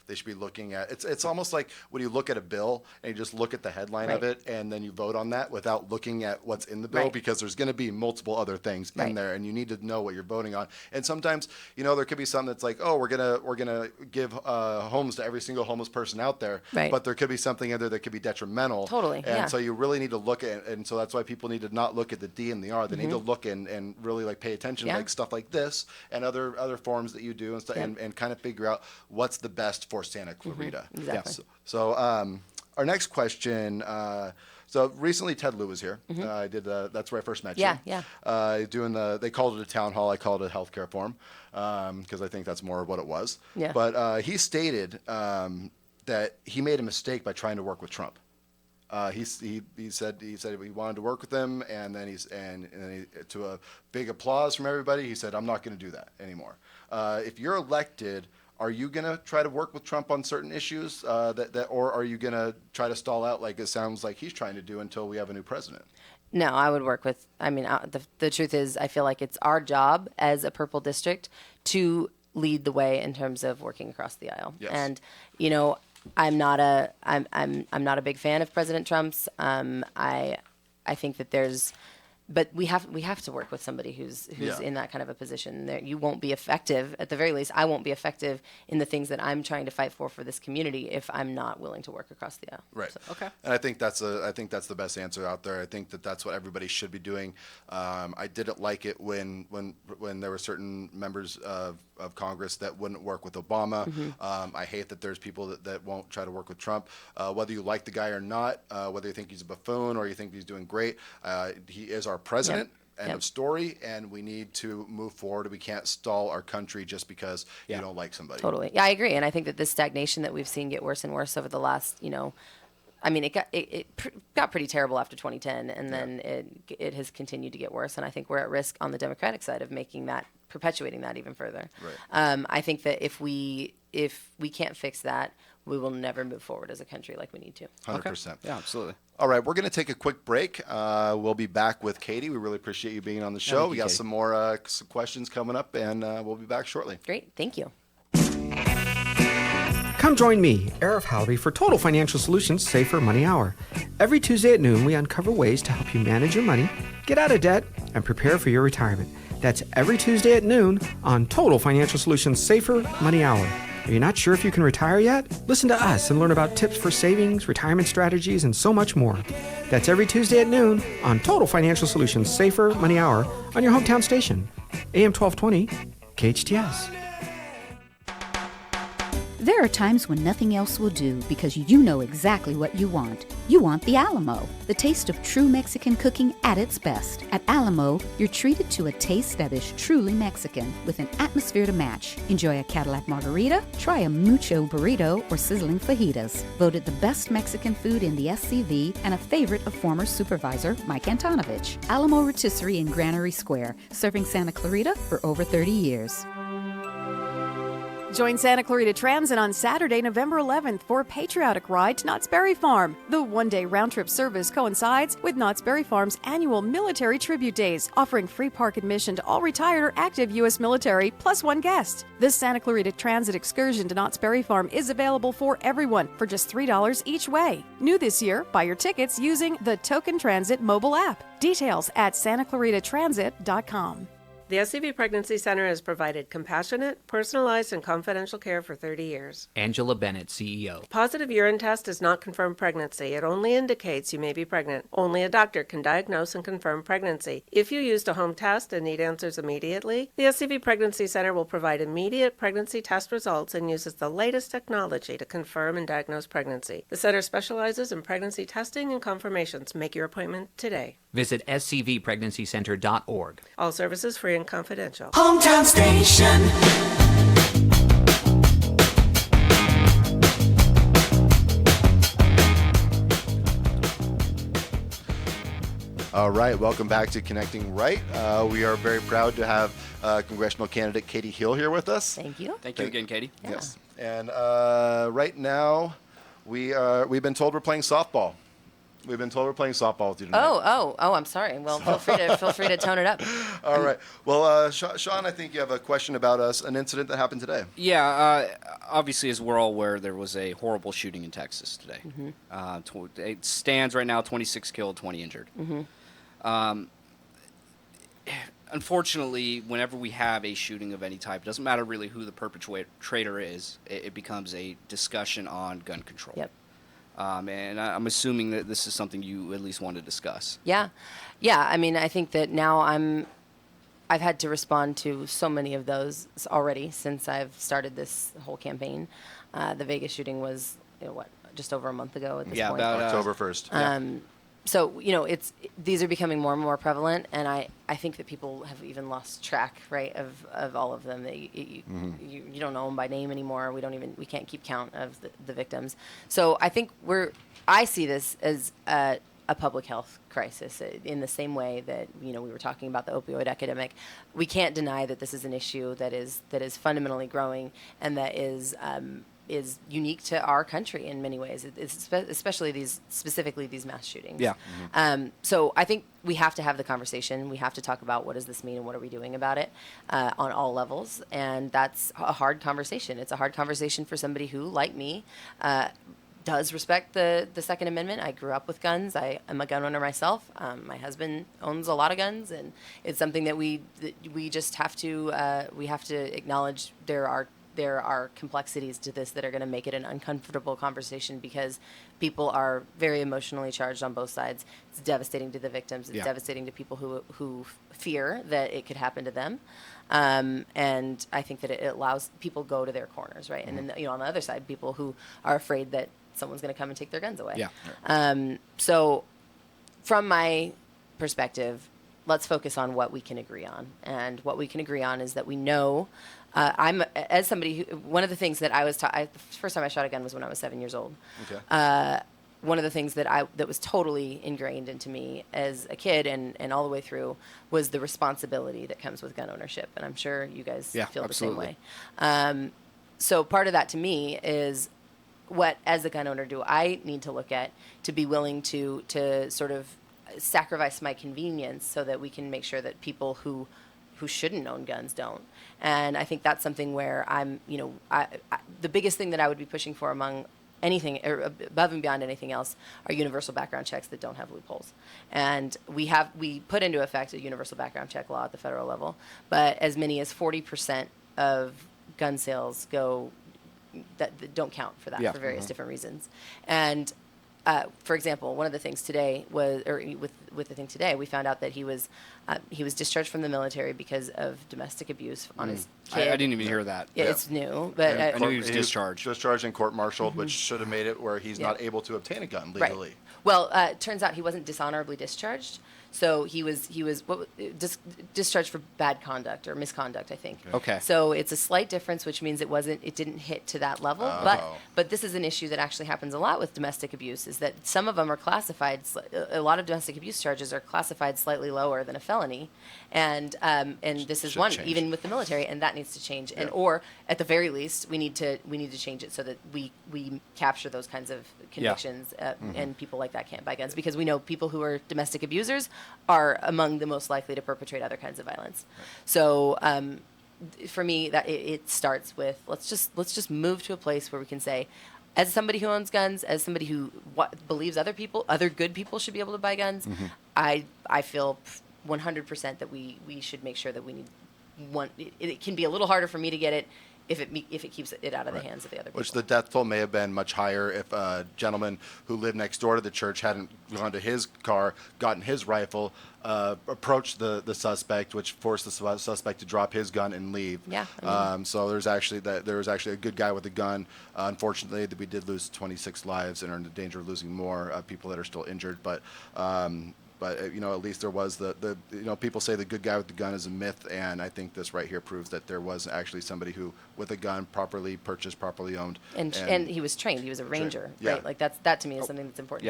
they should be looking at. It's almost like when you look at a bill and you just look at the headline of it, and then you vote on that without looking at what's in the bill, because there's going to be multiple other things in there, and you need to know what you're voting on. And sometimes there could be something that's like, oh, we're gonna give homes to every single homeless person out there, but there could be something in there that could be detrimental. Totally. And so you really need to look at, and so that's why people need to not look at the D and the R. They need to look and really like pay attention to like stuff like this and other forums that you do and stuff, and kind of figure out what's the best for Santa Clarita. Exactly. So our next question So recently, Ted Lieu was here. I did. That's where I first met you. Yeah. They called it a town hall. I called it a healthcare forum because I think that's more of what it was. Yeah. But he stated that he made a mistake by trying to work with Trump. He said he wanted to work with him, and then to a big applause from everybody, he said, "I'm not going to do that anymore." If you're elected, are you going to try to work with Trump on certain issues, or are you going to try to stall out like it sounds like he's trying to do until we have a new president? No, I would work with. I mean, the truth is, I feel like it's our job as a purple district to lead the way in terms of working across the aisle. Yes. And I'm not a big fan of President Trump's. I think that but we have to work with somebody who's in that kind of a position. You won't be effective. At the very least, I won't be effective in the things that I'm trying to fight for this community if I'm not willing to work across the aisle. Right. So. Okay. And I think that's the best answer out there. I think that's what everybody should be doing. I didn't like it when there were certain members of Congress that wouldn't work with Obama. I hate that there's people that won't try to work with Trump. Whether you like the guy or not, whether you think he's a buffoon or you think he's doing great, he is our president. End of story, and we need to move forward. We can't stall our country just because you don't like somebody. Totally. Yeah, I agree. And I think that this stagnation that we've seen get worse and worse over the last, I mean, it got pretty terrible after 2010, and then it has continued to get worse. And I think we're at risk on the Democratic side of perpetuating that even further. Right. I think that if we can't fix that, we will never move forward as a country like we need to. 100%. Yeah, absolutely. All right, we're going to take a quick break. We'll be back with Katie. We really appreciate you being on the show. Thank We you, got Katie. some more some questions coming up, and we'll be back shortly. Great. Thank you. Come join me, Arif Halby, for Total Financial Solutions Safer Money Hour. Every Tuesday at noon, we uncover ways to help you manage your money, get out of debt, and prepare for your retirement. That's every Tuesday at noon on Total Financial Solutions Safer Money Hour. Are you not sure if you can retire yet? Listen to us and learn about tips for savings, retirement strategies, and so much more. That's every Tuesday at noon on Total Financial Solutions Safer Money Hour on your hometown station, AM 1220, KHTS. There are times when nothing else will do because you know exactly what you want. You want the Alamo, the taste of true Mexican cooking at its best. At Alamo, you're treated to a taste that is truly Mexican with an atmosphere to match. Enjoy a Cadillac margarita, try a mucho burrito, or sizzling fajitas. Voted the best Mexican food in the SCV and a favorite of former supervisor Mike Antonovich. Alamo Rotisserie in Granary Square, serving Santa Clarita for over 30 years. Join Santa Clarita Transit on Saturday, November 11th for a patriotic ride to Knott's Berry Farm. The one-day round-trip service coincides with Knott's Berry Farm's annual Military Tribute Days, offering free park admission to all retired or active U.S. military, plus one guest. This Santa Clarita Transit excursion to Knott's Berry Farm is available for everyone for just $3 each way. New this year, buy your tickets using the Token Transit mobile app. Details at santaclaritatransit.com. The SCV Pregnancy Center has provided compassionate, personalized, and confidential care for 30 years. Angela Bennett, CEO. Positive urine test does not confirm pregnancy. It only indicates you may be pregnant. Only a doctor can diagnose and confirm pregnancy. If you used a home test and need answers immediately, the SCV Pregnancy Center will provide immediate pregnancy test results and uses the latest technology to confirm and diagnose pregnancy. The center specializes in pregnancy testing and confirmations. Make your appointment today. Visit scvpregnancycenter.org. All services free and confidential. Hometown Station. All right, welcome back to Connecting Right. We are very proud to have congressional candidate Katie Hill here with us. Thank you. Thank you again, Katie. Yeah. Yes. And right now, we've been told we're playing softball. We've been told we're playing softball with you tonight. Oh, I'm sorry. Well, feel free to tone it up. All right. Well, Sean, I think you have a question about an incident that happened today. Yeah, obviously, as we're all aware, there was a horrible shooting in Texas today. It stands right now 26 killed, 20 injured. Unfortunately, whenever we have a shooting of any type, it doesn't matter really who the perpetrator is, it becomes a discussion on gun control. Yep. And I'm assuming that this is something you at least want to discuss. Yeah. I mean, I think that now I've had to respond to so many of those already since I've started this whole campaign. The Vegas shooting was, just over a month ago at this point. About October 1st. So, these are becoming more and more prevalent, and I think that people have even lost track, right, of all of them. That you don't know them by name anymore. We can't keep count of the victims. So I think I see this as a public health crisis in the same way that, we were talking about the opioid epidemic. We can't deny that this is an issue that is fundamentally growing and that is unique to our country in many ways. It's especially specifically these mass shootings. Yeah. So I think we have to have the conversation. We have to talk about what does this mean and what are we doing about it on all levels. And that's a hard conversation. It's a hard conversation for somebody who, like me, does respect the Second Amendment. I grew up with guns. I am a gun owner myself. My husband owns a lot of guns, and it's something that we just have to acknowledge. There are complexities to this that are going to make it an uncomfortable conversation because people are very emotionally charged on both sides. It's devastating to the victims. It's devastating to people who fear that it could happen to them. And I think that it allows people go to their corners, right? And then, on the other side, people who are afraid that someone's going to come and take their guns away. Yeah. So from my perspective, let's focus on what we can agree on. And what we can agree on is that we know as somebody who, one of the things that I was taught, the first time I shot a gun was when I was 7 years old. Okay. One of the things that was totally ingrained into me as a kid and all the way through was the responsibility that comes with gun ownership. And I'm sure you guys feel absolutely. the same way. So part of that to me is what, as a gun owner, do I need to look at to be willing to sort of sacrifice my convenience so that we can make sure that people who shouldn't own guns don't. And I think that's something where I'm, the biggest thing that I would be pushing for among anything, or above and beyond anything else, are universal background checks that don't have loopholes. And we put into effect a universal background check law at the federal level, but as many as 40% of gun sales that don't count for that for various different reasons. And for example, one of the things today was, or with the thing today, we found out that he was discharged from the military because of domestic abuse on his kid. I didn't even hear that. Yeah, it's new, but I knew he was discharged. Discharged and court-martialed, which should have made it where he's not able to obtain a gun legally. Right. Well, it turns out he wasn't dishonorably discharged. So he was discharged for bad conduct or misconduct, I think. Okay. So it's a slight difference, which means it didn't hit to that level. But this is an issue that actually happens a lot with domestic abuse, is that some of them are classified. A lot of domestic abuse charges are classified slightly lower than a felony, and this is one, even with the military, and that needs to change. And or at the very least, we need to change it so that we capture those kinds of convictions, and people like that can't buy guns, because we know people who are domestic abusers are among the most likely to perpetrate other kinds of violence. Right. So for me, that it starts with let's just move to a place where we can say, as somebody who owns guns, as somebody who believes other good people should be able to buy guns, I feel 100% that we should make sure that we need one. It can be a little harder for me to get it if it keeps it out of the hands of the other people. Which the death toll may have been much higher if a gentleman who lived next door to the church hadn't gone to his car, gotten his rifle, approached the suspect, which forced the suspect to drop his gun and leave. Yeah. So there was actually a good guy with a gun. Unfortunately, we did lose 26 lives and are in the danger of losing more people that are still injured. But at least there was people say the good guy with the gun is a myth, and I think this right here proves that there was actually somebody who, with a gun, properly purchased, properly owned, and he was trained. He was a ranger, right? Like that to me is something that's important.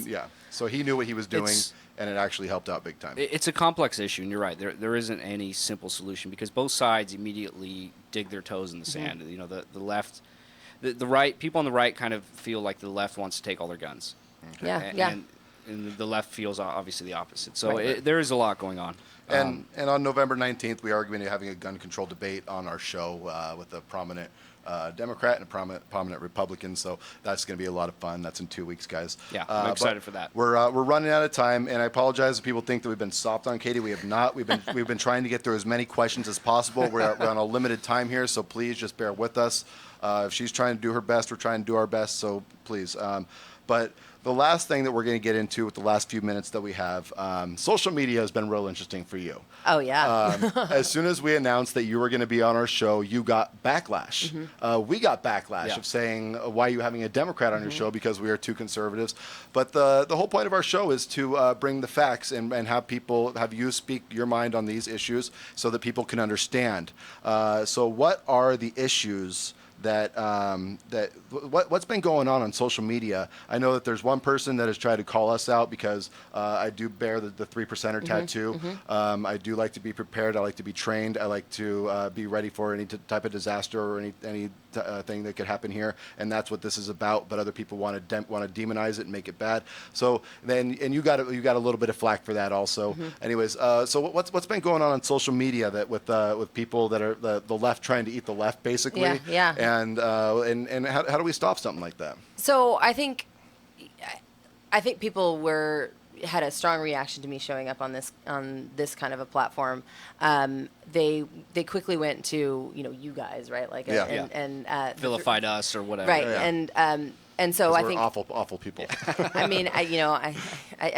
Yeah. So he knew what he was doing, and it actually helped out big time. It's a complex issue, and you're right. There isn't any simple solution because both sides immediately dig their toes in the sand. The left, the right, people on the right kind of feel like the left wants to take all their guns. Yeah. And the left feels obviously the opposite. So there is a lot going on. And on November 19th, we are going to be having a gun control debate on our show with a prominent Democrat and a prominent Republican. So that's going to be a lot of fun. That's in 2 weeks, guys. Yeah, I'm excited for that. We're running out of time, and I apologize if people think that we've been soft on Katie. We have not. We've been trying to get through as many questions as possible. We're on a limited time here, so please just bear with us. If she's trying to do her best, we're trying to do our best. So please. But the last thing that we're going to get into with the last few minutes that we have, social media has been real interesting for you. Oh, yeah. As soon as we announced that you were going to be on our show, you got backlash. We got backlash of saying, why are you having a Democrat on your show because we are too conservatives? But the whole point of our show is to bring the facts and have you speak your mind on these issues so that people can understand. So what are the issues what's been going on social media? I know that there's one person that has tried to call us out because I do bear the 3%er tattoo. I do like to be prepared. I like to be trained. I like to be ready for any type of disaster or any thing that could happen here, and that's what this is about. But other people want to demonize it and make it bad. So then, and you got a little bit of flack for that also. Anyways, so what's been going on social media that with people that are the left trying to eat the left, basically? Yeah. And how do we stop something like that? So I think people had a strong reaction to me showing up on this kind of a platform. They quickly went to you guys, right? Like and vilified us or whatever. Right. Yeah. And so I we're think awful people. I mean, I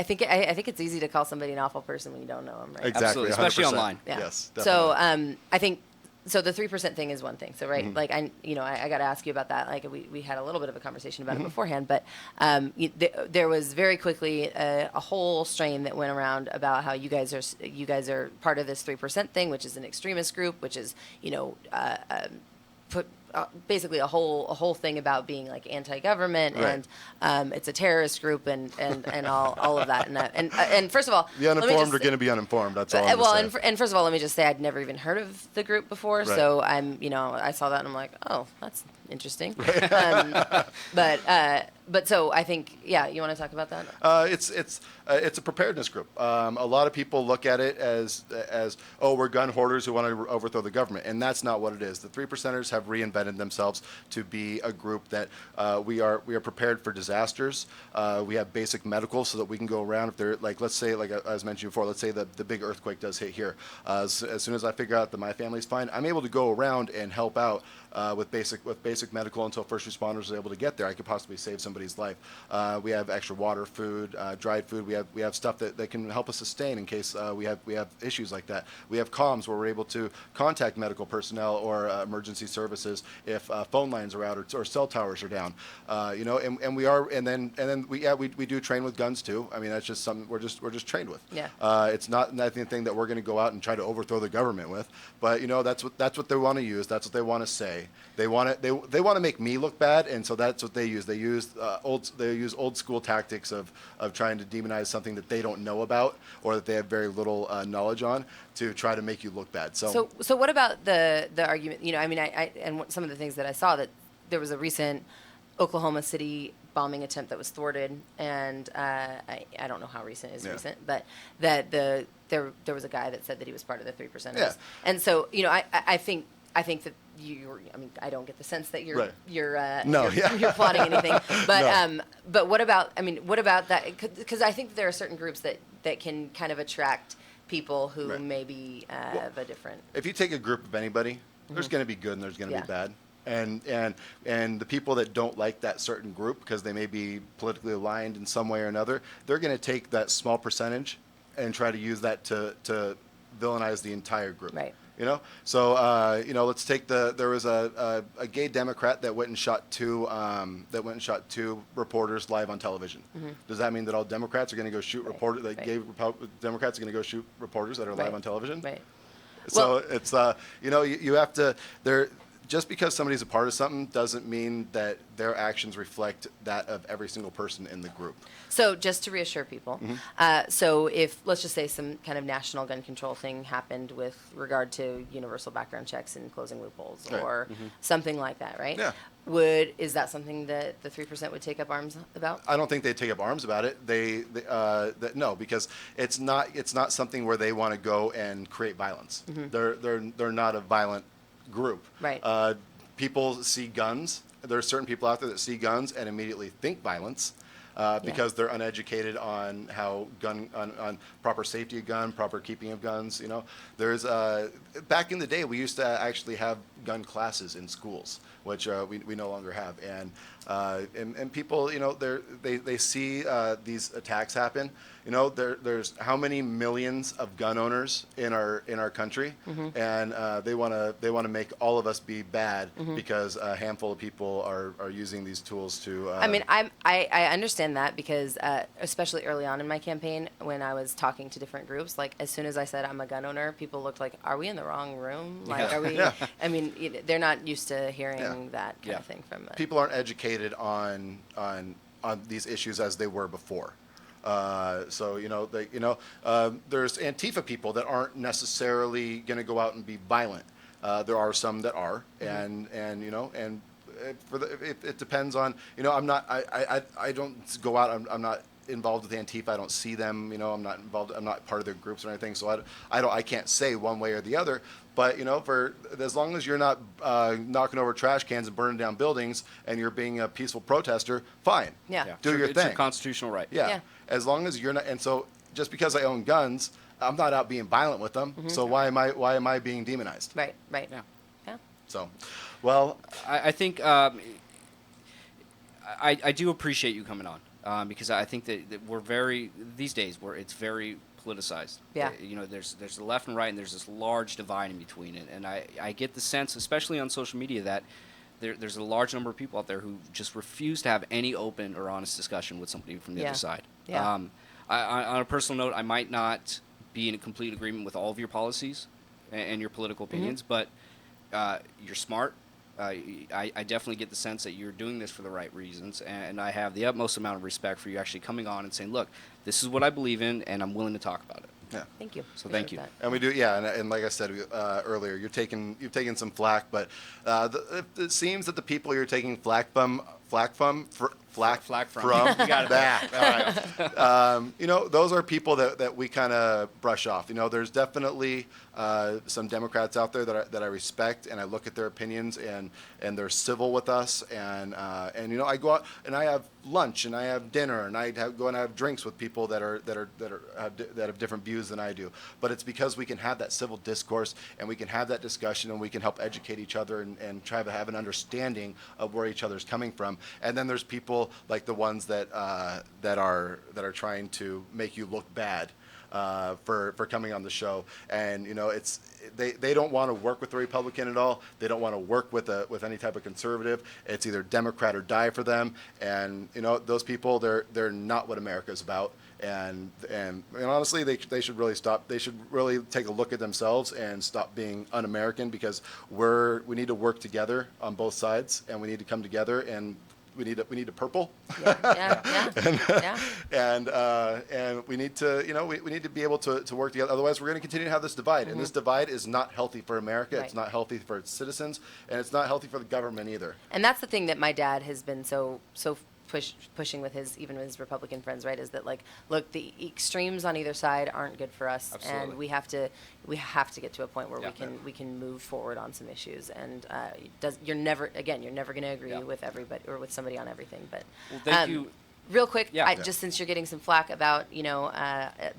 think it's easy to call somebody an awful person when you don't know them, right? Exactly, Absolutely, especially 100%. online. Yeah. Yes, definitely. So I think. So the 3% thing is one thing. So like I got to ask you about that. Like we had a little bit of a conversation about it beforehand, but there was very quickly a whole strain that went around about how you guys are part of this 3% thing, which is an extremist group, which is put basically a whole thing about being like anti-government and it's a terrorist group and all of that and first of all, the uninformed are going to be uninformed. That's all. And first of all, let me just say I'd never even heard of the group before, so I saw that and I'm like, oh, that's interesting. But so I think, you want to talk about that? It's a preparedness group. A lot of people look at it as we're gun hoarders who want to overthrow the government, and that's not what it is. The 3%ers have reinvented themselves to be a group that we are prepared for disasters. We have basic medical so that we can go around if they're let's say as mentioned before, let's say the big earthquake does hit here. As soon as I figure out that my family's fine, I'm able to go around and help out with basic medical until first responders are able to get there. I could possibly save somebody's life. We have extra water, food, dried food. We have stuff that can help us sustain in case we have issues like that. We have comms where we're able to contact medical personnel or emergency services if phone lines are out or cell towers are down. And then we do train with guns too. I mean, that's just something we're just trained with. Yeah. It's not anything that we're going to go out and try to overthrow the government with. But that's what they want to use. That's what they want to say. They want to make me look bad, and so that's what they use. They use old school tactics of trying to demonize something that they don't know about or that they have very little knowledge on to try to make you look bad. So what about the argument? And some of the things that I saw, that there was a recent Oklahoma City bombing attempt that was thwarted, and I don't know how recent is recent, but that there was a guy that said that he was part of the 3%ers. Yeah. And so I think that I don't get the sense that you're plotting anything. But but what about that? Because I think there are certain groups that can kind of attract people who maybe have a different. If you take a group of anybody, there's going to be good and there's going to be bad. And the people that don't like that certain group because they may be politically aligned in some way or another, they're going to take that small percentage and try to use that to villainize the entire group. Right. So let's take there was a gay Democrat that went and shot two reporters live on television. Does that mean that all Democrats are going to go shoot reporters? Gay Democrats are going to go shoot reporters that are live on television? Right. So it's you have to just because somebody's a part of something doesn't mean that their actions reflect that of every single person in the group. So just to reassure people, so if, let's just say, some kind of national gun control thing happened with regard to universal background checks and closing loopholes or something like that, right? Yeah. Is that something that the 3% would take up arms about? I don't think they'd take up arms about it. No, because it's not something where they want to go and create violence. They're not a violent group. Right. People see guns. There are certain people out there that see guns and immediately think violence because they're uneducated on how on proper safety of gun, proper keeping of guns. There's back in the day we used to actually have gun classes in schools, which we no longer have. And people, you know, they see these attacks happen. You know, there's how many millions of gun owners in our country, and they want to make all of us be bad because a handful of people are using these tools to. I mean, I understand that because especially early on in my campaign, when I was talking to different groups, like as soon as I said I'm a gun owner, people looked like, are we in the wrong room? Like, are we? I mean, they're not used to hearing that kind of thing from. People aren't educated on these issues as they were before. So there's Antifa people that aren't necessarily going to go out and be violent. There are some that are, and it depends on, you know, I don't go out. I'm not involved with Antifa. I don't see them. You know, I'm not involved. I'm not part of their groups or anything. So I can't say one way or the other. But you know, for as long as you're not knocking over trash cans and burning down buildings, and you're being a peaceful protester, fine. Do your thing. It's your constitutional right. Yeah. As long as you're not, and so just because I own guns, I'm not out being violent with them. So why am I being demonized? Right. Yeah. So, well, I think I do appreciate you coming on because I think that we're these days it's very politicized. Yeah. You know, there's the left and right, and there's this large divide in between it. And I get the sense, especially on social media, that there's a large number of people out there who just refuse to have any open or honest discussion with somebody from the other side. Yeah. On a personal note, I might not be in complete agreement with all of your policies and your political opinions, but you're smart. I definitely get the sense that you're doing this for the right reasons, and I have the utmost amount of respect for you actually coming on and saying, look, this is what I believe in, and I'm willing to talk about it. Yeah. Thank you. So thank you. That. And we do, and like I said earlier, you've taken some flack, but it seems that the people you're taking flack from. You got it. That. All right. You know, those are people that we kind of brush off. You know, there's definitely some Democrats out there that I respect, and I look at their opinions, and they're civil with us, and you know, I go out and I have lunch and I have dinner and I go and I have drinks with people that have different views than I do. But it's because we can have that civil discourse and we can have that discussion and we can help educate each other and try to have an understanding of where each other's coming from. And then there's people like the ones that are trying to make you look bad for coming on the show. And you know, they don't want to work with the Republican at all. They don't want to work with any type of conservative. It's either Democrat or die for them. And you know, those people, they're not what America's about. And honestly, they should really stop. They should really take a look at themselves and stop being un-American, because we need to work together on both sides, and we need to come together, and we need to purple. And we need to, you know, we need to be able to work together. Otherwise, we're going to continue to have this divide, and this divide is not healthy for America. Right. It's not healthy for its citizens, and it's not healthy for the government either. And that's the thing that my dad has been so pushing with even with his Republican friends, right? Is that, like, look, the extremes on either side aren't good for us. Absolutely. And we have to get to a point where we can move forward on some issues. And you're never going to agree with everybody or with somebody on everything. But well, thank you. Real quick, just since you're getting some flack about, you know,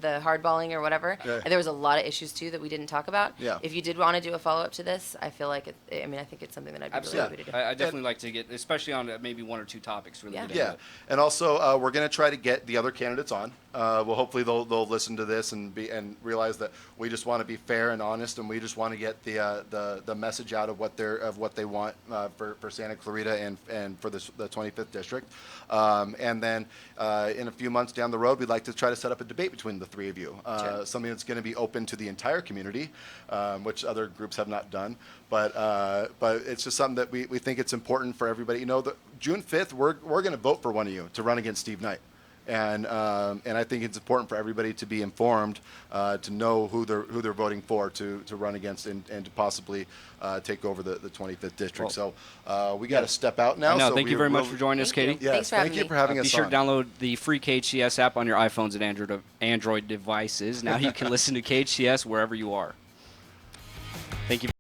the hardballing or whatever, there was a lot of issues too that we didn't talk about. Yeah. If you did want to do a follow up to this, I feel like I think it's something that I'd be really happy to do. I definitely like to get, especially on maybe one or two topics, really. Yeah, and also we're going to try to get the other candidates on. Well, hopefully they'll listen to this and realize that we just want to be fair and honest, and we just want to get the message out of what they want for Santa Clarita and for the 25th district. And then in a few months down the road, we'd like to try to set up a debate between the three of you, something that's going to be open to the entire community, which other groups have not done. But it's just something that we think it's important for everybody. You know, June 5th, we're going to vote for one of you to run against Steve Knight. And I think it's important for everybody to be informed, to know who they're voting for to run against and to possibly take over the 25th district. So we got to step out now. No, so thank you very much for joining us, Katie. Yes, thank you for having us on. Be sure to download the free KHTS app on your iPhones and Android devices. Now you can listen to KHTS wherever you are. Thank you.